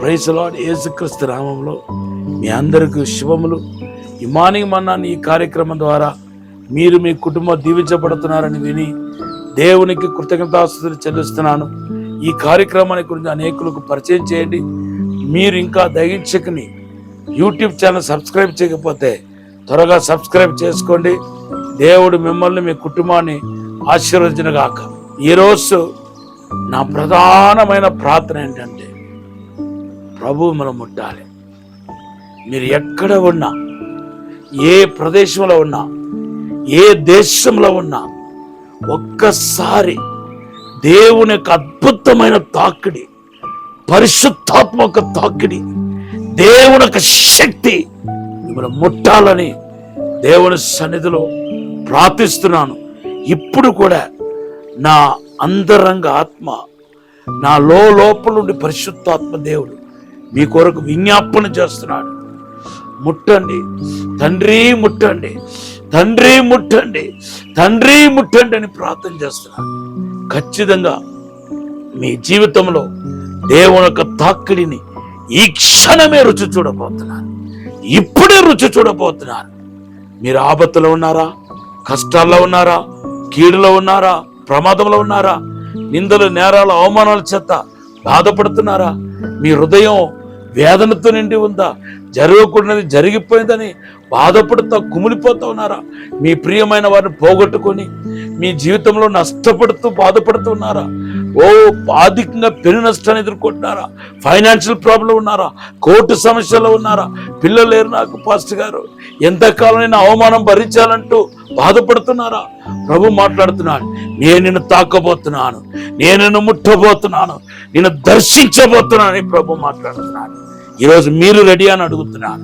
Praise lord. యేసుక్రీస్తు నామములో మీ అందరికీ శుభములు. ఈ మార్నింగ్ మన్నాన్ని ఈ కార్యక్రమం ద్వారా మీరు మీ కుటుంబం దీవించబడుతున్నారని విని దేవునికి కృతజ్ఞతాస్తుతులు చెల్లిస్తున్నాను. ఈ కార్యక్రమాన్ని గురించి అనేకులకు పరిచయం చేయండి. మీరు ఇంకా దయించకని యూట్యూబ్ ఛానల్ సబ్స్క్రైబ్ చేయకపోతే త్వరగా సబ్స్క్రైబ్ చేసుకోండి. దేవుడు మిమ్మల్ని మీ కుటుంబాన్ని ఆశీర్వదించుగాక. ఈరోజు నా ప్రధానమైన ప్రార్థన ఏంటంటే ప్రభు మనం ముట్టాలి. మీరు ఎక్కడ ఉన్నా, ఏ ప్రదేశంలో ఉన్నా, ఏ దేశంలో ఉన్నా, ఒక్కసారి దేవుని యొక్క అద్భుతమైన తాకిడి, పరిశుద్ధాత్మక తాకిడి, దేవుని యొక్క శక్తి మిమ్మల్ని ముట్టాలని దేవుని సన్నిధిలో ప్రార్థిస్తున్నాను. ఇప్పుడు కూడా నా అంతరంగ ఆత్మ, నా లోపల నుండి పరిశుద్ధాత్మ దేవుడు మీ కొరకు విజ్ఞాపన చేస్తున్నాడు. ముట్టండి తండ్రి, ముట్టండి తండ్రి, ముట్టండి తండ్రి, ముట్టండి అని ప్రార్థన చేస్తున్నాడు. ఖచ్చితంగా మీ జీవితంలో దేవుని యొక్క తాకిడిని ఈ క్షణమే రుచి చూడబోతున్నారు. ఇప్పుడే రుచి చూడబోతున్నారు. మీరు ఆపత్తులో ఉన్నారా? కష్టాల్లో ఉన్నారా? కీడులో ఉన్నారా? ప్రమాదంలో ఉన్నారా? నిందలు, నేరాలు, అవమానాల చేత బాధపడుతున్నారా? మీ హృదయం వేదనతో నిండి ఉందా? జరగకూడనిది జరిగిపోయిందని బాధపడుతూ కుమిలిపోతూ ఉన్నారా? మీ ప్రియమైన వారిని పోగొట్టుకొని మీ జీవితంలో నష్టపడుతూ బాధపడుతున్నారా? ఆర్థికంగా పెను నష్టాన్ని ఎదుర్కొంటున్నారా? ఫైనాన్షియల్ ప్రాబ్లం ఉన్నారా? కోర్టు సమస్యలో ఉన్నారా? పిల్లలు లేరు నాకు పాస్టర్ గారు, ఎంతకాలం నేను అవమానం భరించాలంటూ బాధపడుతున్నారా? ప్రభు మాట్లాడుతున్నాడు, నేను నిన్ను తాకబోతున్నాను, నేను నిన్ను ముట్టబోతున్నాను, నిన్ను దర్శించబోతున్నాను అని ప్రభు మాట్లాడుతున్నాడు. ఈరోజు మీరు రెడీ అని అడుగుతున్నాను.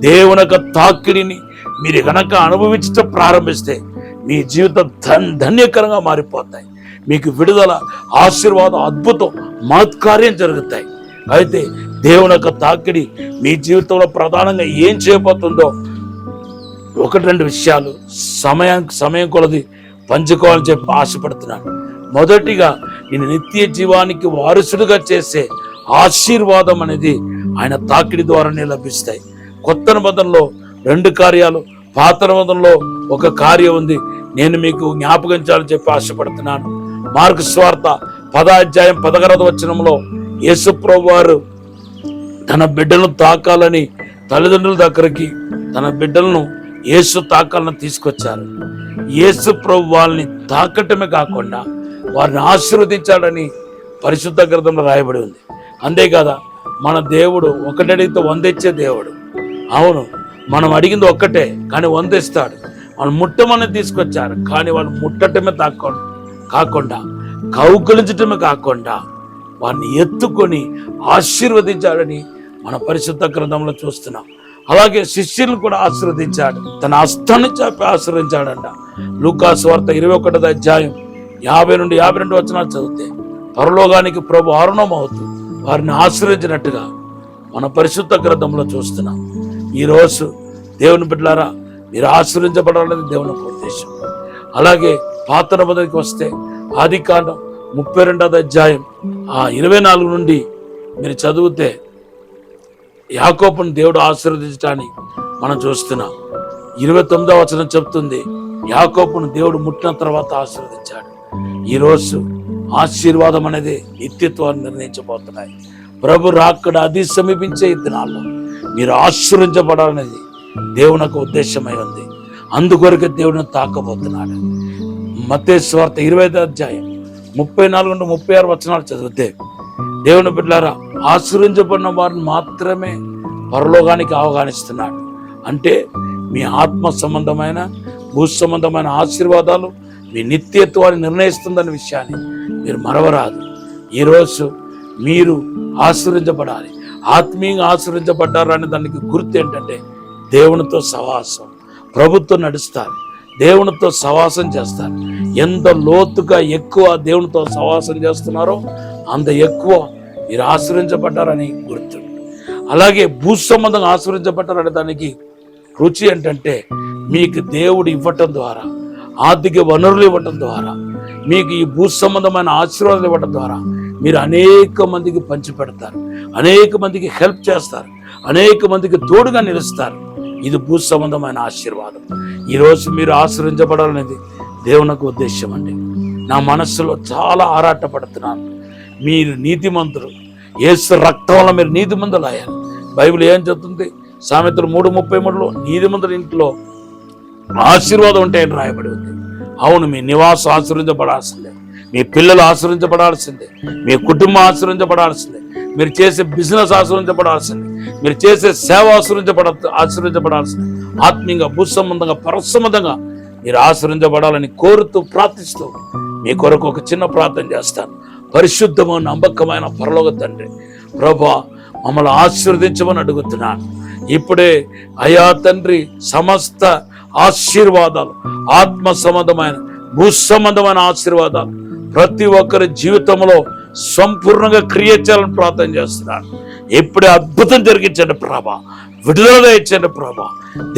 దేవుని యొక్క తాకిడిని మీరు కనుక అనుభవించడం ప్రారంభిస్తే మీ జీవితం ధన్యకరంగా మారిపోతాయి. మీకు విడుదల, ఆశీర్వాదం, అద్భుతం, మహత్కార్యం జరుగుతాయి. అయితే దేవుని యొక్క తాకిడి మీ జీవితంలో ప్రధానంగా ఏం చేయబోతుందో 1-2 విషయాలు సమయం కొలది పంచుకోవాలని చెప్పి ఆశపడుతున్నాను. మొదటిగా నేను నిత్య జీవానికి వారసుడుగా చేసే ఆశీర్వాదం అనేది ఆయన తాకిడి ద్వారానే లభిస్తాయి. కొత్త నిబంధనలో 2 కార్యాలు, పాత నిబంధనలో 1 కార్యం ఉంది. నేను మీకు జ్ఞాపకించాలని చెప్పి ఆశపడుతున్నాను. మార్కు సువార్త 10:11 యేసు ప్రభువు వారు తన బిడ్డలను తాకాలని తల్లిదండ్రుల దగ్గరికి తన బిడ్డలను యేసు తాకాలని తీసుకొచ్చారు. యేసు ప్రభు వాళ్ళని తాకటమే కాకుండా వారిని ఆశీర్వదించాడని పరిశుద్ధ గ్రంథంలో రాయబడి ఉంది. అంతేకాదా, మన దేవుడు 1 అడిగితే 100 ఇచ్చే దేవుడు. అవును, మనం అడిగింది 1 కానీ 100 ఇస్తాడు. వాళ్ళు ముట్టమని తీసుకొచ్చారు, కానీ వాళ్ళు ముట్టటమే కాకుండా కౌగులించటమే కాకుండా వారిని ఎత్తుకొని ఆశీర్వదించాడని మన పరిశుద్ధ గ్రంథంలో చూస్తున్నాం. అలాగే శిష్యులను కూడా ఆశీర్వదించాడు, తన హస్తాన్ని చాపి ఆశీర్వదించాడంట. లూకా సువార్త 21:50-52 చదివితే పరలోకానికి ప్రభు ఆరుణమవుతూ వారిని ఆశీర్వదించినట్టుగా మన పరిశుద్ధ గ్రంథంలో చూస్తున్నాం. ఈరోజు దేవుని బిడ్డలారా, మీరు ఆశీర్వదించబడాలనేది దేవుని ఉద్దేశం. అలాగే పాత నిబంధనకి వస్తే ఆదికాండం 32:24 నుండి మీరు చదివితే యాకోబుని దేవుడు ఆశీర్వదించడానికి మనం చూస్తున్నాం. 29వ వచనం చెప్తుంది, యాకోబును దేవుడు ముట్టిన తర్వాత ఆశీర్వదించాడు. ఈరోజు ఆశీర్వాదం అనేది నిత్యత్వాన్ని నిర్ణయించబోతున్నాయి. ప్రభు రాకడ అది సమీపించే ఈ దినాల్లో మీరు ఆశీర్వదించబడాలనేది దేవుని యొక్క ఉద్దేశమై ఉంది. అందుకొరకే దేవుడిని తాకబోతున్నాడు. మత్తయి సువార్త 20:34-36 చదివితే దేవుని బిడ్డలారా, ఆశీర్వదించబడిన వారిని మాత్రమే పరలోకానికి ఆహ్వానిస్తున్నాడు. అంటే మీ ఆత్మ సంబంధమైన, భూ సంబంధమైన ఆశీర్వాదాలు మీ నిత్యత్వాన్ని నిర్ణయిస్తుందనే విషయాన్ని మీరు మరవరాదు. ఈరోజు మీరు ఆశీర్వదించబడాలి. ఆత్మీయంగా ఆశీర్వదించబడ్డారు అనే దానికి గుర్తు ఏంటంటే దేవునితో సహవాసం. ప్రభుత్వం నడుస్తారు, దేవునితో సహవాసం చేస్తారు. ఎంత లోతుగా ఎక్కువ దేవునితో సహవాసం చేస్తున్నారో అంత ఎక్కువ మీరు ఆశీర్వదించబడ్డారని గుర్తు. అలాగే భూ సంబంధంగా ఆశీర్వదించబడ్డారనే దానికి రుచి ఏంటంటే మీకు దేవుడు ఇవ్వటం ద్వారా, ఆర్థిక వనరులు ఇవ్వటం ద్వారా, మీకు ఈ భూ సంబంధమైన ఆశీర్వాదాలు ఇవ్వటం ద్వారా మీరు అనేక మందికి పంచిపెడతారు, అనేక మందికి హెల్ప్ చేస్తారు, అనేక మందికి తోడుగా నిలుస్తారు. ఇది భూ సంబంధమైన ఆశీర్వాదం. ఈరోజు మీరు ఆశీర్వించబడాలనేది దేవునికి ఉద్దేశం అండి. నా మనస్సులో చాలా ఆరాటపడుతున్నాను. మీరు నీతిమంతులు, యేసు రక్తం వల్ల మీరు నీతిమంతులు అయ్యారు. బైబిల్ ఏం చెప్తుంది? సామెతలు 3:33లో నీతిమంతుల ఇంట్లో ఆశీర్వాదం ఉంటే అని రాయబడి ఉంది. అవును, మీ నివాసం ఆశీర్వించబడాల్సిందే, మీ పిల్లలు ఆశీర్వించబడాల్సిందే, మీ కుటుంబం ఆశీర్వించబడాల్సిందే, మీరు చేసే బిజినెస్ ఆశీర్వించబడాల్సిందే, మీరు చేసే సేవ ఆశీర్వించబడాల్సిందే. ఆత్మీయంగా, భూసంబంధంగా, పరసంబంధంగా మీరు ఆశీర్వించబడాలని కోరుతూ ప్రార్థిస్తూ మీ కొరకు ఒక చిన్న ప్రార్థన చేస్తాను. పరిశుద్ధమైన నమ్మకమైన పరలోక తండ్రి, ప్రభువా మమ్మల్ని ఆశీర్వదించమని అడుగుతున్నాను. ఇప్పుడే అయా తండ్రి, సమస్త ఆశీర్వాదాలు, ఆత్మ సంబంధమైన, భూ సంబంధమైన ఆశీర్వాదాలు ప్రతి ఒక్కరి జీవితంలో సంపూర్ణంగా క్రియ చేయాలని ప్రార్థన చేస్తున్నాను. ఇప్పుడే అద్భుతం జరిగించండి ప్రభా, విడుదలగా ఇచ్చండి ప్రభా,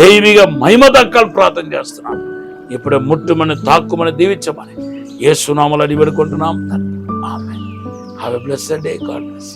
దైవిక మహిమ దక్కాలని ప్రార్థన చేస్తున్నాను. ఇప్పుడే ముట్టుమని, తాక్కుమని, దీవించమని యేసు నామములో అడిగి వేడుకుంటున్నాం తండ్రి. ఆమేన్. Have a blessed day. God bless.